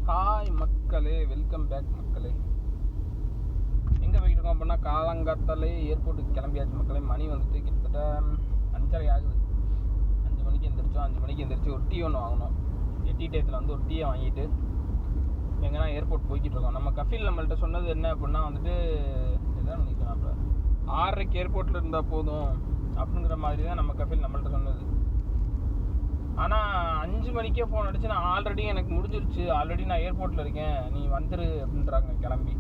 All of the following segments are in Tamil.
ஹாய் மக்களே, வெல்கம் பேக் மக்களே. எங்கே போய்கிட்டு இருக்கோம் அப்படின்னா, காலங்காத்தாலே ஏர்போர்ட்டுக்கு கிளம்பியாச்சு மக்களே. மணி வந்துட்டு கிட்டத்தட்ட 5:30 ஆகுது. 5 மணிக்கு எந்திரிச்சோம். 5 மணிக்கு எந்திரிச்சு ஒரு டீ ஒன்று வாங்கினோம். டீ டயத்தில் வந்து ஒரு டீயை வாங்கிட்டு எங்கன்னா ஏர்போர்ட் போய்கிட்டு இருக்கோம். நம்ம கஃபீல் நம்மள்கிட்ட சொன்னது என்ன அப்படின்னா வந்துட்டு எதாவது நினைக்கலாம், அப்போ 6:30 ஏர்போர்ட்டில் இருந்தால் போதும் அப்படிங்கிற மாதிரி தான் நம்ம கஃபீல் நம்மள்கிட்ட சொன்னது. ஆனால் 5 மணிக்கே ஃபோன் அடிச்சு, நான் ஆல்ரெடி எனக்கு முடிஞ்சிருச்சு, ஆல்ரெடி நான் ஏர்போர்ட்டில் இருக்கேன், நீ வந்துரு அப்படின்றாங்க கிளம்பி.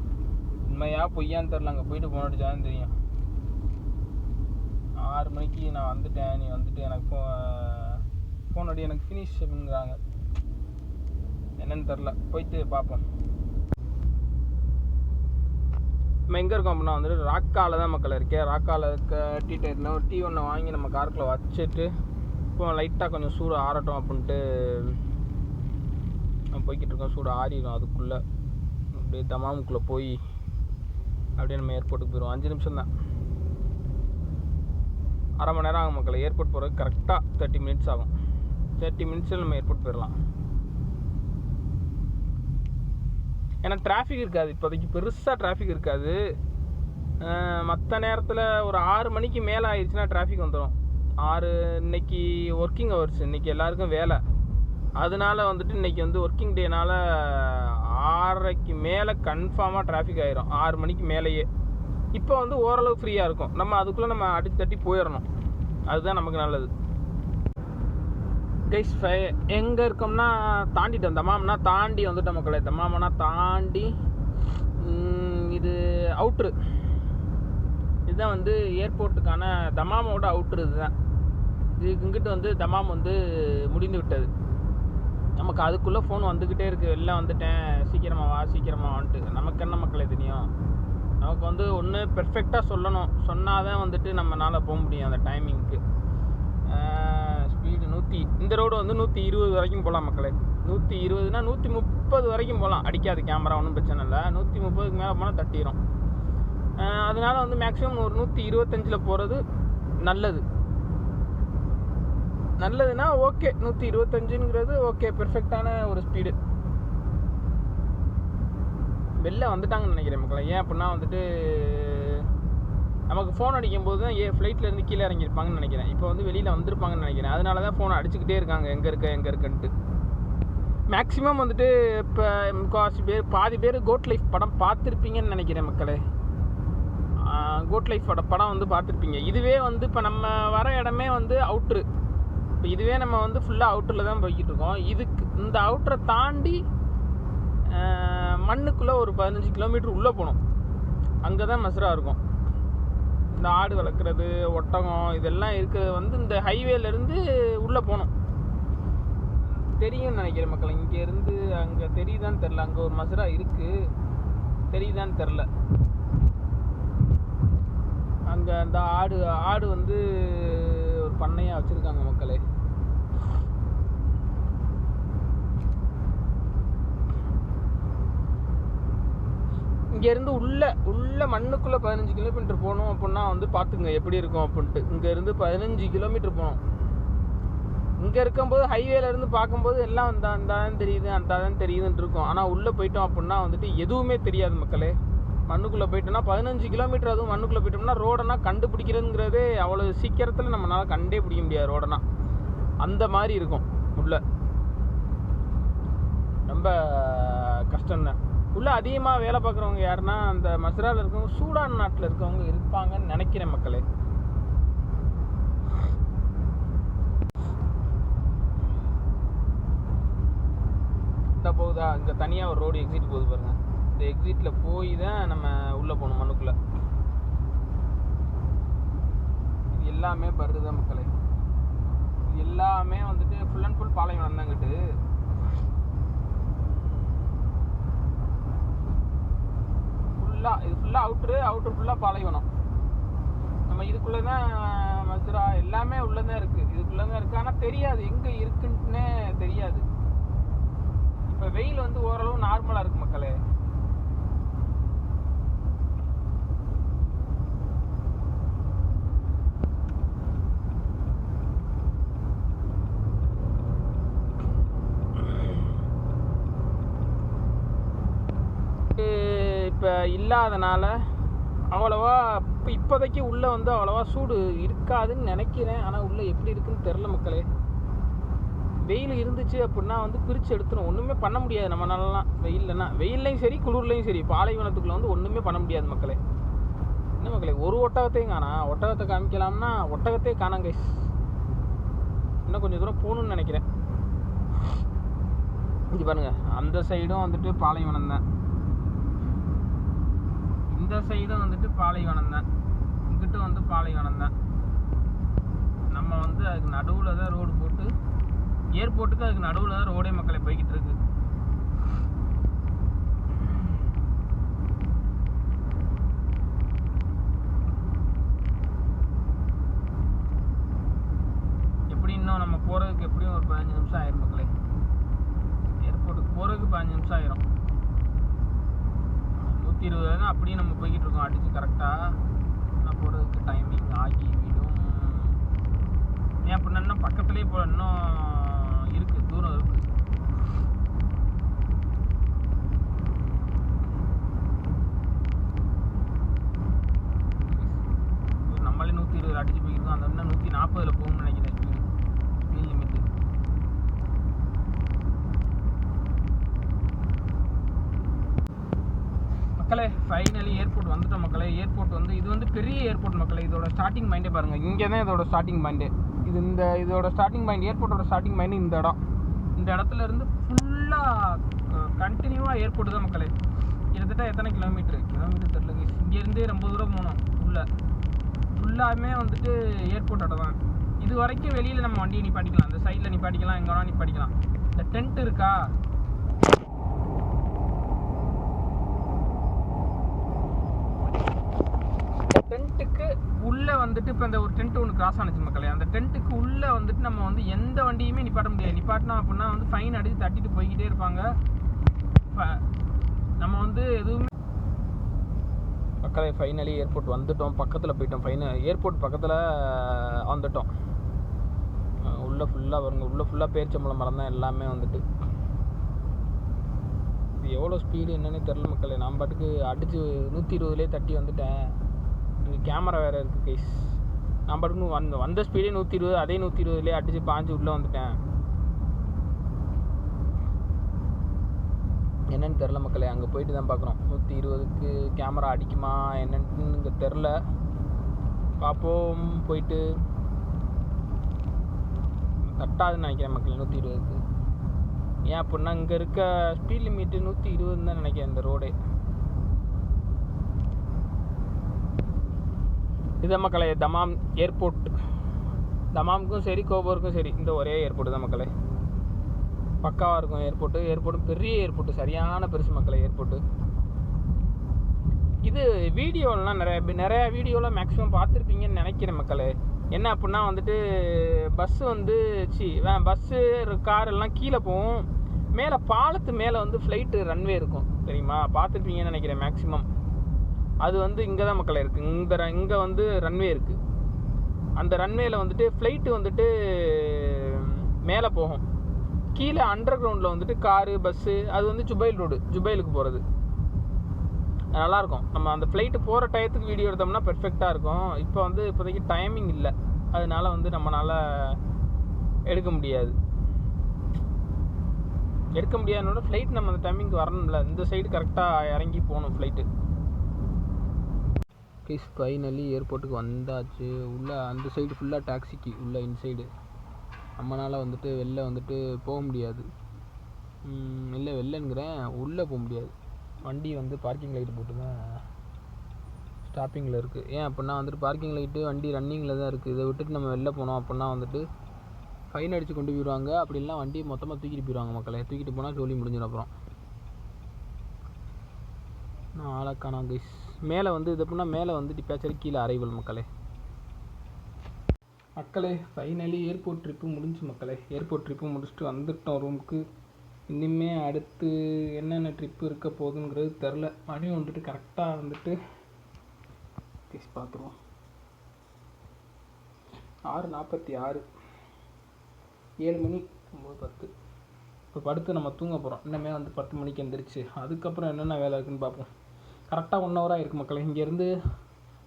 உண்மையாக பொய்யான்னு தெரில. அங்கே போயிட்டு ஃபோன் அடித்தாதான் தெரியும். 6 மணிக்கு நான் வந்துட்டேன், நீ வந்துட்டு எனக்கு ஃபோன் அடி, எனக்கு ஃபினிஷ் அப்படிங்கிறாங்க. என்னன்னு தெரில, போயிட்டு பார்ப்போம். நம்ம எங்கே இருக்கோம் அப்படின்னா வந்துட்டு ராக்காவில் தான் மக்கள் இருக்கேன். ராக்காவில் இருக்க டீ டயத்தில் ஒரு டீ ஒன்று வாங்கி நம்ம காருக்குள்ளே வச்சுட்டு இப்போ லைட்டாக கொஞ்சம் சூடு ஆறட்டும் அப்படின்ட்டு நம்ம போய்கிட்டு இருக்கோம். சூடு ஆறிடும். அதுக்குள்ளே அப்படியே தமாமுக்குள்ளே போய் அப்படியே நம்ம ஏர்போர்ட்டுக்கு போயிடுவோம். 5 நிமிஷம் தான், அரை மணி நேரம் ஆகும் மக்கள். ஏர்போர்ட் போகிறதுக்கு கரெக்டாக 30 மினிட்ஸ் ஆகும். 30 மினிட்ஸில் நம்ம ஏர்போர்ட் போயிடலாம். ஏன்னா டிராஃபிக் இருக்காது, இப்போதைக்கு பெருசாக டிராஃபிக் இருக்காது. மற்ற நேரத்தில் ஒரு 6 மணிக்கு மேலே ஆயிடுச்சுன்னா டிராஃபிக் வந்துடும். இன்னைக்கு ஒர்க்கிங் ஹவர்ஸ், இன்றைக்கி எல்லாருக்கும் வேலை. அதனால வந்துட்டு இன்றைக்கி வந்து ஒர்க்கிங் டேனால் 6:30க்கு மேலே கன்ஃபார்மாக டிராஃபிக் ஆகிரும். 6 மணிக்கு மேலேயே. இப்போ வந்து ஓரளவு ஃப்ரீயாக இருக்கும். நம்ம அதுக்குள்ளே நம்ம அடித்து தட்டி போயிடணும். அதுதான் நமக்கு நல்லது. கைஸ், எங்கே இருக்கோம்னா தாண்டிட்டோம். தமாம்னா தாண்டி வந்துட்டோம் மக்களே. தமாமனா தாண்டி இது அவுட்ரு. இதுதான் வந்து ஏர்போர்ட்டுக்கான தமாமோட அவுட்ரு. இதுதான் இதுக்கு இங்கிட்டு வந்து தமாம் வந்து முடிந்து விட்டது. நமக்கு அதுக்குள்ளே ஃபோன் வந்துக்கிட்டே இருக்குது, வெளில வந்துட்டேன், சீக்கிரமாக வா சீக்கிரமாக வந்துட்டு. நமக்கு என்ன மக்களே தெரியும், நமக்கு வந்து ஒன்று பெர்ஃபெக்டாக சொல்லணும். சொன்னால் தான் வந்துட்டு நம்மளால் போக முடியும் அந்த டைமிங்க்கு. ஸ்பீடு 100, இந்த ரோடு வந்து 120 வரைக்கும் போகலாம் மக்களே. 120னா 130 வரைக்கும் போகலாம். அடிக்காது கேமரா, ஒன்றும் பிரச்சனை இல்லை. 130க்கு மேலே போனால் தட்டிடும். அதனால வந்து மேக்ஸிமம் ஒரு 125ல் போகிறது நல்லதுன்னா ஓகே. 125ங்கிறது ஓகே, பெர்ஃபெக்டான ஒரு ஸ்பீடு. வெளில வந்துட்டாங்கன்னு நினைக்கிறேன் மக்களை. ஏன் அப்படின்னா வந்துட்டு நமக்கு ஃபோன் அடிக்கும்போது தான் ஃப்ளைட்லேருந்து கீழே இறங்கியிருப்பாங்கன்னு நினைக்கிறேன். இப்போ வந்து வெளியில் வந்திருப்பாங்கன்னு நினைக்கிறேன். அதனால தான் ஃபோனை அடிச்சுக்கிட்டே இருக்காங்க, எங்கே இருக்குன்ட்டு. மேக்ஸிமம் வந்துட்டு இப்போ பாதி பேர் கோட் லைஃப் படம் பார்த்துருப்பீங்கன்னு நினைக்கிறேன் மக்களே. கோட் லைஃப் படம் வந்து பார்த்துருப்பீங்க. இதுவே வந்து இப்போ நம்ம வர இடமே வந்து அவுட்ரு. இப்போ இதுவே நம்ம வந்து ஃபுல்லாக அவுட்டரில் தான் போய்கிட்டு இருக்கோம். இதுக்கு இந்த அவுட்டரை தாண்டி மண்ணுக்குள்ளே ஒரு 15 கிலோமீட்டர் உள்ளே போகணும். அங்கே தான் மஸ்ரா இருக்கும். இந்த ஆடு வளர்க்குறது, ஒட்டகம், இதெல்லாம் இருக்கிறது வந்து இந்த ஹைவேலேருந்து உள்ளே போகணும். தெரியும்னு நினைக்கிறேன் மக்கள். இங்கேருந்து அங்கே தெரியுதான்னு தெரில. அங்கே ஒரு மஸ்ரா இருக்குது, தெரியுதான்னு தெரில. அங்கே அந்த ஆடு வந்து ஒரு பண்ணையாக வச்சுருக்காங்க மக்களே. இங்கேருந்து உள்ள மண்ணுக்குள்ளே 15 கிலோமீட்டர் போகணும் அப்படின்னா வந்து பார்த்துங்க எப்படி இருக்கும் அப்படின்ட்டு. இங்கேருந்து 15 கிலோமீட்டர் போகணும். இங்கே இருக்கும்போது ஹைவேலேருந்து பார்க்கும்போது எல்லாம் அந்தாதான் தெரியுது, அந்தாதான் தெரியுதுன்ட்டு இருக்கும். ஆனால் உள்ளே போயிட்டோம் அப்படின்னா வந்துட்டு எதுவுமே தெரியாது மக்களே. மண்ணுக்குள்ளே போயிட்டோம்னா 15 கிலோமீட்டர், அதுவும் மண்ணுக்குள்ளே போயிட்டோம்னா ரோடனா கண்டுபிடிக்கிறதுங்கிறதே அவ்வளோ சீக்கிரத்தில் நம்மளால் கண்டே பிடிக்க முடியாது. ரோடனா அந்த மாதிரி இருக்கும். உள்ள ரொம்ப கஷ்டம்தான். உள்ளே அதிகமாக வேலை பார்க்குறவங்க யாருன்னா அந்த மஸ்ராவில் இருக்கவங்க, சூடான் நாட்டில் இருக்கவங்க இருப்பாங்கன்னு நினைக்கிறேன் மக்களே. இந்த போகுதா, இங்கே தனியாக ஒரு ரோடு எக்ஸிட் போகுது பாருங்கள். இந்த எக்ஸிட்டில் போய் தான் நம்ம உள்ளே போகணும் மண்ணுக்குள்ளே. இது எல்லாமே பருதான் மக்களே. இது எல்லாமே வந்துட்டு ஃபுல் அண்ட் ஃபுல் பாலைவனம் தாங்கிட்டு. இது ஃபுல்லாக அவுட்ரு ஃபுல்லாக பாலைவனம். நம்ம இதுக்குள்ளே தான் மஸ்ரா, எல்லாமே உள்ளே தான் இருக்குது. இதுக்குள்ளே தான் இருக்குது. ஆனால் தெரியாது எங்கே இருக்குன்ட்டுனே தெரியாது. இப்போ வெயில் வந்து ஓரளவு நார்மலாக இருக்குது மக்களே. இப்போ இல்லாதனால அவ்வளோவா இப்போதைக்கு உள்ளே வந்து அவ்வளோவா சூடு இருக்காதுன்னு நினைக்கிறேன். ஆனால் உள்ளே எப்படி இருக்குன்னு தெரில மக்களே. வெயில் இருந்துச்சு அப்படின்னா வந்து பிரித்து எடுத்துடும், ஒன்றுமே பண்ண முடியாது நம்மளாலலாம். வெயில்லையும் சரி குளிர்லையும் சரி பாலைவனத்துக்குள்ளே வந்து ஒன்றுமே பண்ண முடியாது மக்களே. என்ன மக்களே, ஒரு ஒட்டகத்தையும் காணா. ஒட்டகத்தை காமிக்கலாம்னா ஒட்டகத்தையே காணாங்க. இன்னும் கொஞ்சம் தூரம் போகணுன்னு நினைக்கிறேன். இது பாருங்க, அந்த சைடும் வந்துட்டு பாலைவனம் தான், இந்த சைடும் வந்துட்டு பாலைவனம் தான், இங்கிட்ட வந்து பாலைவனம் தான். நம்ம வந்து அதுக்கு நடுவில் தான் ரோடு போட்டு, ஏர்போர்ட்டுக்கு அதுக்கு நடுவில் தான் ரோடே மக்களை போய்கிட்டு இருக்கு. எப்படி இன்னும் நம்ம போகிறதுக்கு எப்படியும் ஒரு 15 நிமிஷம் ஆயிரும் மக்களே. ஏர்போர்ட்டுக்கு போகிறதுக்கு 15 நிமிஷம் ஆயிரும். 120 தான் அப்படியே நம்ம போய்கிட்டு இருக்கோம் அடிச்சு கரெக்டாக. நான் போகிறதுக்கு டைமிங் ஆகி விடும். ஏன் அப்படின்னா இன்னும் பக்கத்துலேயே போக இன்னும் இருக்குது, தூரம் இருக்குது. நம்மளே 120 அடிச்சு போயிருக்கோம். அந்த இன்னும் 140 போகணும்னு நினைக்கிறேன் ஸ்பீட் லிமிட்டு. மக்களே ஃபைனலி ஏர்போர்ட் வந்துட்டோம் மக்களே. ஏர்போர்ட் வந்து இது வந்து பெரிய ஏர்போர்ட் மக்களே. இதோட ஸ்டார்டிங் பாயிண்டே பாருங்கள், இங்கே தான் இதோட ஸ்டார்டிங் பாயிண்ட்டு. இதோட ஸ்டார்டிங் பாயிண்ட், ஏர்போர்ட்டோட ஸ்டார்டிங் பாயிண்ட் இந்த இடம். இந்த இடத்துல இருந்து ஃபுல்லாக கண்டினியூவாக ஏர்போர்ட்டு தான் மக்களே. கிட்டத்தட்ட எத்தனை கிலோமீட்டர் தெரியல. இங்கேருந்தே ரொம்ப தூரம் போகணும். ஃபுல்லாமே வந்துட்டு ஏர்போர்ட்டோட தான். இது வரைக்கும் வெளியில் நம்ம வண்டியை நிப்பாட்டிக்கலாம், அந்த சைடில் நிப்பாட்டிக்கலாம், எங்கே வேணால் நிப்பாட்டிக்கலாம். இந்த டென்ட் இருக்கா, டென்ட்டுக்கு உள்ளே வந்துட்டு இப்போ இந்த ஒரு டென்ட் ஒன்று கிராஸ் ஆனிச்சு மக்களே. அந்த டென்ட்டுக்கு உள்ளே வந்துட்டு நம்ம வந்து எந்த வண்டியுமே நிப்பாட்ட முடியாது. நிப்பாட்டினோம் அப்படின்னா வந்து ஃபைன் அடித்து தட்டிட்டு போய்கிட்டே இருப்பாங்க. நம்ம வந்து எதுவுமே மக்களே ஃபைனலி ஏர்போர்ட் வந்துட்டோம், பக்கத்தில் போயிட்டோம். ஏர்போர்ட் பக்கத்தில் வந்துட்டோம். உள்ளே ஃபுல்லாக வருங்க, உள்ளே ஃபுல்லாக பேரிச்சம்பழம் மரம் தான் எல்லாமே வந்துட்டு. இது எவ்வளோ ஸ்பீடு என்னன்னே தெரில மக்களே. நான் பாட்டுக்கு அடித்து 120லே தட்டி வந்துட்டேன். இங்கே கேமரா வேறு இருக்குது கைஸ். நான் பாட்டுக்கு வந்த ஸ்பீடே 120, அதே 120லே அடித்து பாஞ்சு உள்ளே வந்துட்டேன். என்னன்னு தெரில மக்களே, அங்கே போயிட்டு தான் பார்க்குறோம் 120க்கு கேமரா அடிக்குமா என்னன்னு இங்கே தெரில. பார்ப்போம். போயிட்டு தட்டாதுன்னு நினைக்கிறேன் மக்களே 120க்கு. ஏன் அப்படின்னா இங்கே இருக்க ஸ்பீட் லிமிட்டு 120 தான் நினைக்கிறேன் இந்த ரோடே. இதுதான் மக்களே தமாம் ஏர்போர்ட். தமாமுக்கும் சரி கோபூருக்கும் சரி இந்த ஒரே ஏர்போர்ட்டு தான் மக்களே. பக்காவாக இருக்கும் ஏர்போர்ட்டும் பெரிய ஏர்போர்ட்டு, சரியான பெருசு மக்களே ஏர்போர்ட்டு. இது வீடியோலாம் நிறையா வீடியோலாம் மேக்ஸிமம் பார்த்துருப்பீங்கன்னு நினைக்கிறேன் மக்களே. என்ன அப்படின்னா வந்துட்டு பஸ்ஸு கார் எல்லாம் கீழே போகும், மேலே பாலத்து மேலே வந்து ஃப்ளைட்டு ரன்வே இருக்கும் தெரியுமா, பார்த்துருப்பீங்கன்னு நினைக்கிறேன் மேக்ஸிமம். அது வந்து இங்கே தான் மக்களே இருக்குது. இங்கே வந்து ரன்வே இருக்குது. அந்த ரன்வேயில் வந்துட்டு ஃப்ளைட்டு வந்துட்டு மேலே போகும், கீழே அண்டர் கிரவுண்டில் வந்துட்டு காரு பஸ்ஸு. அது வந்து ஜுபைலுக்கு போகிறது நல்லாயிருக்கும். நம்ம அந்த ஃப்ளைட்டு போகிற டயத்துக்கு வீடியோ எடுத்தோம்னா பெர்ஃபெக்டாக இருக்கும். இப்போ வந்து இப்போதைக்கு டைமிங் இல்லை, அதனால வந்து நம்மளால் எடுக்க முடியாதனோட ஃப்ளைட் நம்ம அந்த டைமிங்க்கு வரணும்ல. இந்த சைடு கரெக்டாக இறங்கி போகணும் ஃப்ளைட்டு. ப்ளீஸ் ஃபைனலி ஏர்போர்ட்டுக்கு வந்தாச்சு. உள்ளே அந்த சைடு ஃபுல்லாக டாக்ஸிக்கு உள்ளே இன்சைடு. நம்மளால் வந்துட்டு வெளில வந்துட்டு போக முடியாது. இல்லை வெளிலங்கிறேன், உள்ளே போக முடியாது. வண்டி வந்து பார்க்கிங் லைட்டு போட்டு தான் ஸ்டாப்பிங்கில் இருக்குது. ஏன் அப்படின்னா வந்துட்டு பார்க்கிங் லைட்டு வண்டி ரன்னிங்கில் தான் இருக்குது. இதை விட்டுட்டு நம்ம வெளில போனோம் அப்படின்னா வந்துட்டு ஃபைன் அடித்து கொண்டு போயிடுவாங்க. அப்படிலாம் வண்டியை மொத்தமாக தூக்கிட்டு போயிடுவாங்க மக்களே. தூக்கிட்டு போனால் சொல்லி முடிஞ்சிடும். அப்புறம் நான் ஆளக்கானா கைஸ். மேலே வந்து இது அப்படின்னா மேலே வந்து டிப்பாச்சரி, கீழே அரைவல் மக்களே. ஃபைனலி ஏர்போர்ட் ட்ரிப்பு முடிஞ்சு மக்களே. ஏர்போர்ட் ட்ரிப்பு முடிச்சுட்டு வந்துட்டோம் ரூமுக்கு. இனிமே அடுத்து என்னென்ன ட்ரிப்பு இருக்க போகுதுங்கிறது தெரில. மணி வந்துட்டு கரெக்டாக வந்துட்டு பார்த்துருவோம் 6:46, 7 மணி 9:10. இப்போ படுத்து நம்ம தூங்க போகிறோம். இன்னமே வந்து 10 மணிக்கு எந்திரிச்சு அதுக்கப்புறம் என்னென்ன வேலை இருக்குதுன்னு பார்ப்போம். கரெக்டாக 1 ஹவராக இருக்குது மக்களே. இங்கேருந்து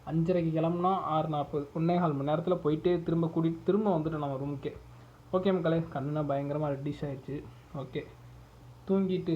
5:30க்கு கிளம்புனா 6:40, 1.25 மணி நேரத்தில் போயிட்டு திரும்ப வந்துட்டு நம்ம ரூமுக்கே. ஓகே மக்களே, கண்ணுனா பயங்கரமாக ரெட்டிஷ் ஆகிடுச்சு. ஓகே, தூங்கிட்டு